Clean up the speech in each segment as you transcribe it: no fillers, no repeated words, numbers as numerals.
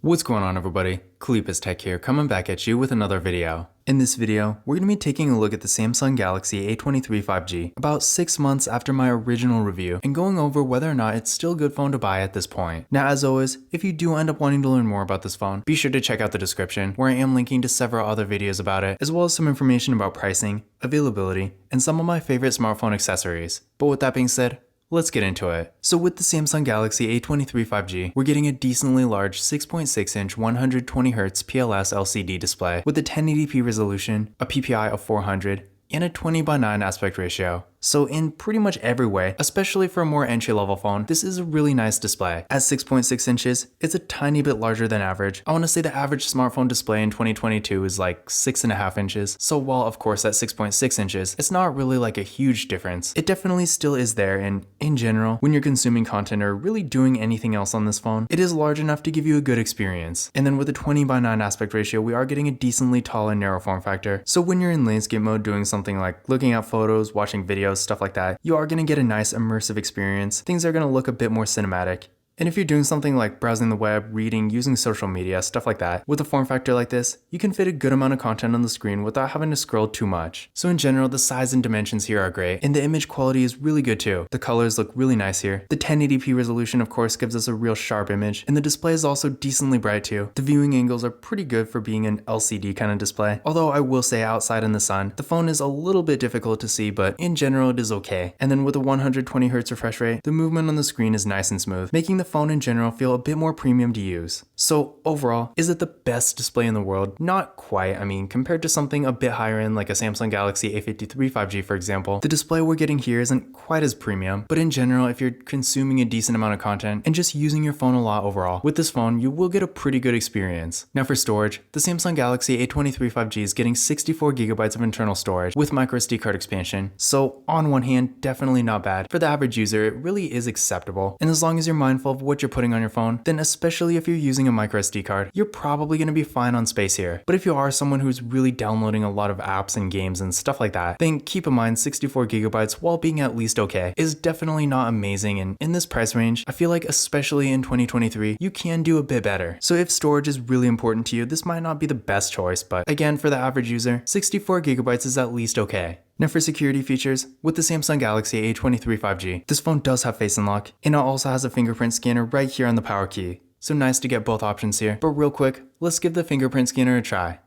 What's going on, everybody? Kalipus Tech here, coming back at you with another video. In this video, we're going to be taking a look at the Samsung Galaxy A23 5G about 6 months after my original review and going over whether or not it's still a good phone to buy at this point. Now, as always, if you do end up wanting to learn more about this phone, be sure to check out the description where I am linking to several other videos about it, as well as some information about pricing, availability, and some of my favorite smartphone accessories. But with that being said, let's get into it. So with the Samsung Galaxy A23 5G, we're getting a decently large 6.6-inch 120Hz PLS LCD display with a 1080p resolution, a PPI of 400, and a 20:9 aspect ratio. So in pretty much every way, especially for a more entry-level phone, this is a really nice display. At 6.6 inches, it's a tiny bit larger than average. I want to say the average smartphone display in 2022 is like 6.5 inches. So while of course at 6.6 inches, it's not really like a huge difference, it definitely still is there, and in general, when you're consuming content or really doing anything else on this phone, it is large enough to give you a good experience. And then with a 20:9 aspect ratio, we are getting a decently tall and narrow form factor. So when you're in landscape mode doing something like looking at photos, watching videos, stuff like that, you are going to get a nice immersive experience. Things are going to look a bit more cinematic. And if you're doing something like browsing the web, reading, using social media, stuff like that, with a form factor like this, you can fit a good amount of content on the screen without having to scroll too much. So in general, the size and dimensions here are great, and the image quality is really good too. The colors look really nice here. The 1080p resolution of course gives us a real sharp image, and the display is also decently bright too. The viewing angles are pretty good for being an LCD kind of display, although I will say outside in the sun, the phone is a little bit difficult to see, but in general it is okay. And then with a 120Hz refresh rate, the movement on the screen is nice and smooth, making the phone in general feel a bit more premium to use. So overall, is it the best display in the world? Not quite. I mean, compared to something a bit higher end like a Samsung Galaxy A53 5G for example, the display we're getting here isn't quite as premium, but in general, if you're consuming a decent amount of content and just using your phone a lot overall, with this phone, you will get a pretty good experience. Now for storage, the Samsung Galaxy A23 5G is getting 64GB of internal storage with microSD card expansion. So on one hand, definitely not bad. For the average user, it really is acceptable. And as long as you're mindful of what you're putting on your phone, then especially if you're using a microSD card, you're probably going to be fine on space here. But if you are someone who's really downloading a lot of apps and games and stuff like that, then keep in mind 64GB, while being at least okay, is definitely not amazing, and in this price range, I feel like especially in 2023, you can do a bit better. So if storage is really important to you, this might not be the best choice, but again, for the average user, 64GB is at least okay. Now for security features, with the Samsung Galaxy A23 5G, this phone does have Face Unlock, and it also has a fingerprint scanner right here on the power key. So nice to get both options here. But real quick, let's give the fingerprint scanner a try.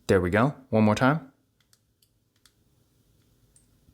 There we go, one more time.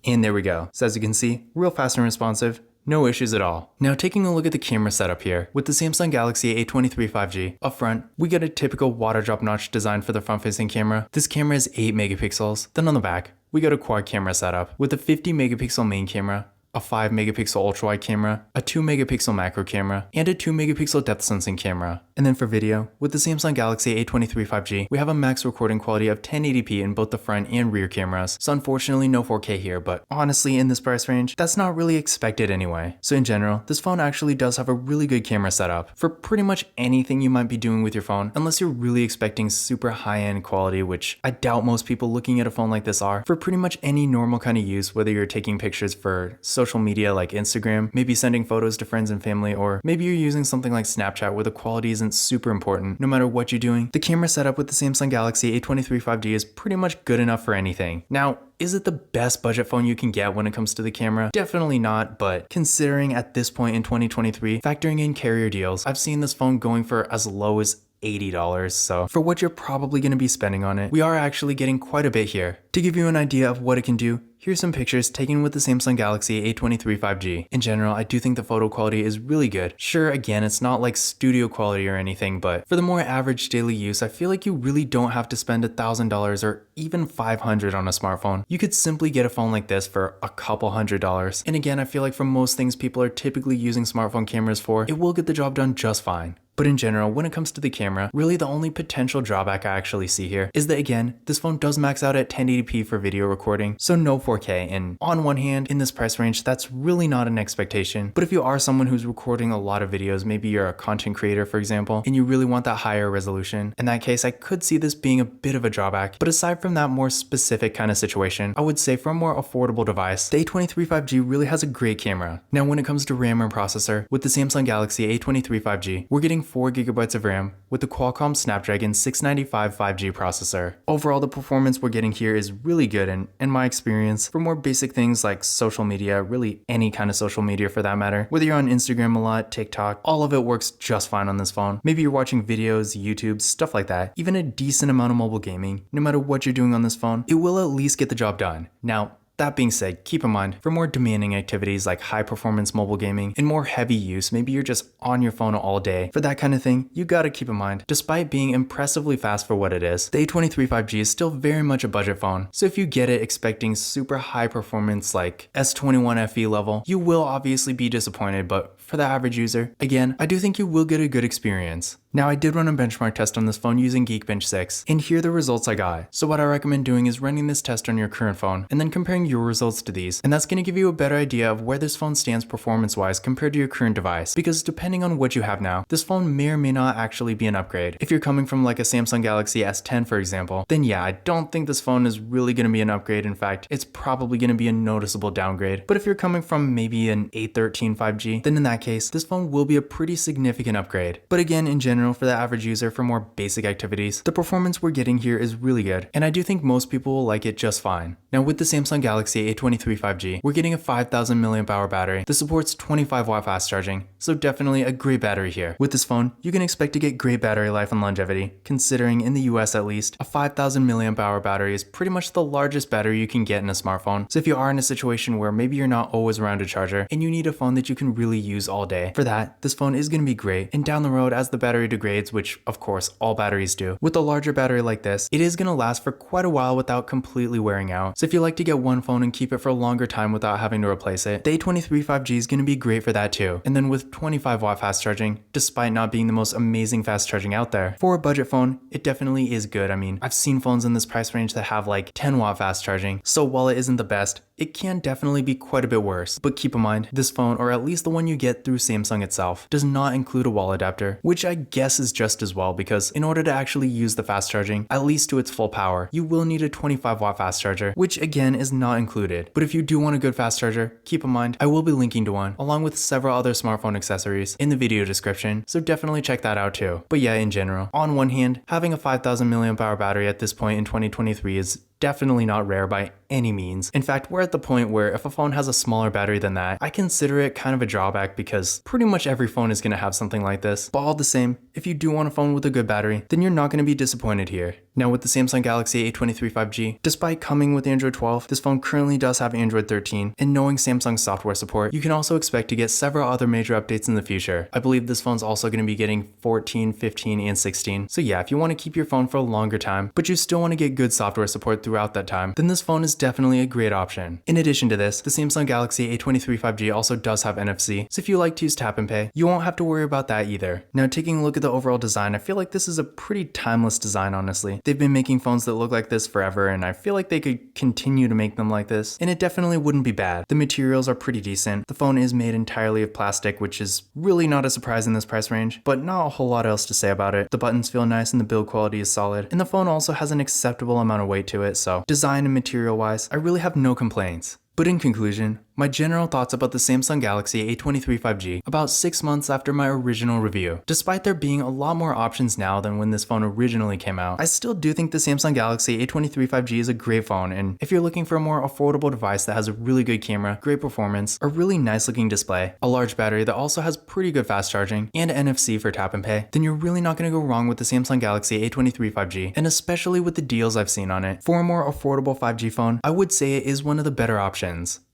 And there we go. So as you can see, real fast and responsive. No issues at all. Now taking a look at the camera setup here, with the Samsung Galaxy A23 5G, up front, we get a typical water drop notch design for the front facing camera. This camera is 8 megapixels. Then on the back, we got a quad camera setup with a 50 megapixel main camera, a 5 megapixel ultra wide camera, a 2 megapixel macro camera, and a 2 megapixel depth sensing camera. And then for video, with the Samsung Galaxy A23 5G, we have a max recording quality of 1080p in both the front and rear cameras. So unfortunately no 4K here, but honestly in this price range, that's not really expected anyway. So in general, this phone actually does have a really good camera setup for pretty much anything you might be doing with your phone, unless you're really expecting super high-end quality, which I doubt most people looking at a phone like this are. For pretty much any normal kind of use, whether you're taking pictures for social media like Instagram, maybe sending photos to friends and family, or maybe you're using something like Snapchat where the quality isn't super important, no matter what you're doing, the camera setup with the Samsung Galaxy A23 5G is pretty much good enough for anything. Now, is it the best budget phone you can get when it comes to the camera? Definitely not, but considering at this point in 2023, factoring in carrier deals, I've seen this phone going for as low as $80, so for what you're probably going to be spending on it, we are actually getting quite a bit here. To give you an idea of what it can do, here's some pictures taken with the Samsung Galaxy A23 5G. In general, I do think the photo quality is really good. Sure, again, it's not like studio quality or anything, but for the more average daily use, I feel like you really don't have to spend $1,000 or even $500 on a smartphone. You could simply get a phone like this for a couple $100. And again, I feel like for most things people are typically using smartphone cameras for, it will get the job done just fine. But in general, when it comes to the camera, really the only potential drawback I actually see here is that again, this phone does max out at 1080p for video recording, so no 4K, and on one hand, in this price range, that's really not an expectation. But if you are someone who's recording a lot of videos, maybe you're a content creator for example, and you really want that higher resolution, in that case, I could see this being a bit of a drawback. But aside from that more specific kind of situation, I would say for a more affordable device, the A23 5G really has a great camera. Now when it comes to RAM and processor, with the Samsung Galaxy A23 5G, we're getting 4GB of RAM with the Qualcomm Snapdragon 695 5G processor. Overall, the performance we're getting here is really good, and in my experience, for more basic things like social media, really any kind of social media for that matter, whether you're on Instagram a lot, TikTok, all of it works just fine on this phone. Maybe you're watching videos, YouTube, stuff like that. Even a decent amount of mobile gaming, no matter what you're doing on this phone, it will at least get the job done. Now, that being said, keep in mind, for more demanding activities like high performance mobile gaming and more heavy use, maybe you're just on your phone all day, for that kind of thing, you gotta keep in mind, despite being impressively fast for what it is, the A23 5G is still very much a budget phone. So if you get it expecting super high performance like S21 FE level, you will obviously be disappointed, but for the average user, again, I do think you will get a good experience. Now I did run a benchmark test on this phone using Geekbench 6, and here are the results I got. So what I recommend doing is running this test on your current phone, and then comparing your results to these, and that's going to give you a better idea of where this phone stands performance-wise compared to your current device, because depending on what you have now, this phone may or may not actually be an upgrade. If you're coming from like a Samsung Galaxy S10 for example, then yeah, I don't think this phone is really going to be an upgrade. In fact, it's probably going to be a noticeable downgrade. But if you're coming from maybe an A13 5G, then in that case, this phone will be a pretty significant upgrade. But again, in general, for the average user for more basic activities, the performance we're getting here is really good, and I do think most people will like it just fine. Now with the Samsung Galaxy A23 5G, we're getting a 5000 mAh battery that supports 25W fast charging, so definitely a great battery here. With this phone, you can expect to get great battery life and longevity, considering in the US at least, a 5000 mAh battery is pretty much the largest battery you can get in a smartphone. So if you are in a situation where maybe you're not always around a charger, and you need a phone that you can really use all day, for that, this phone is going to be great, and down the road as the battery degrades, which of course all batteries do, with a larger battery like this, it is going to last for quite a while without completely wearing out. So if you like to get one phone and keep it for a longer time without having to replace it, the A23 5G is going to be great for that too. And then with 25W fast charging, despite not being the most amazing fast charging out there, for a budget phone, it definitely is good. I mean, I've seen phones in this price range that have like 10W fast charging, so while it isn't the best, it can definitely be quite a bit worse. But keep in mind, this phone, or at least the one you get through Samsung itself, does not include a wall adapter, which I guess is just as well, because in order to actually use the fast charging, at least to its full power, you will need a 25W fast charger, which again is not included. But if you do want a good fast charger, keep in mind, I will be linking to one, along with several other smartphone accessories in the video description, so definitely check that out too. But yeah, in general, on one hand, having a 5000 mAh battery at this point in 2023 is definitely not rare by any means. In fact, we're at the point where if a phone has a smaller battery than that, I consider it kind of a drawback because pretty much every phone is going to have something like this. But all the same, if you do want a phone with a good battery, then you're not going to be disappointed here. Now with the Samsung Galaxy A23 5G, despite coming with Android 12, this phone currently does have Android 13, and knowing Samsung's software support, you can also expect to get several other major updates in the future. I believe this phone's also going to be getting 14, 15, and 16. So yeah, if you want to keep your phone for a longer time, but you still want to get good software support throughout that time, then this phone is definitely a great option. In addition to this, the Samsung Galaxy A23 5G also does have NFC, so if you like to use tap and pay, you won't have to worry about that either. Now taking a look at the overall design, I feel like this is a pretty timeless design, honestly. They've been making phones that look like this forever, and I feel like they could continue to make them like this, and it definitely wouldn't be bad. The materials are pretty decent. The phone is made entirely of plastic, which is really not a surprise in this price range, but not a whole lot else to say about it. The buttons feel nice and the build quality is solid, and the phone also has an acceptable amount of weight to it, so design and material wise, I really have no complaints. But in conclusion, my general thoughts about the Samsung Galaxy A23 5G about 6 months after my original review. Despite there being a lot more options now than when this phone originally came out, I still do think the Samsung Galaxy A23 5G is a great phone, and if you're looking for a more affordable device that has a really good camera, great performance, a really nice looking display, a large battery that also has pretty good fast charging, and NFC for tap and pay, then you're really not going to go wrong with the Samsung Galaxy A23 5G, and especially with the deals I've seen on it. For a more affordable 5G phone, I would say it is one of the better options.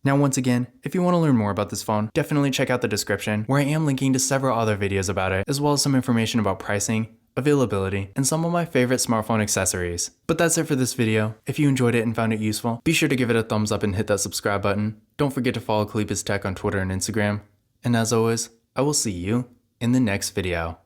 Now once again, if you want to learn more about this phone, definitely check out the description where I am linking to several other videos about it, as well as some information about pricing, availability, and some of my favorite smartphone accessories. But that's it for this video. If you enjoyed it and found it useful, be sure to give it a thumbs up and hit that subscribe button. Don't forget to follow Kalipis Tech on Twitter and Instagram. And as always, I will see you in the next video.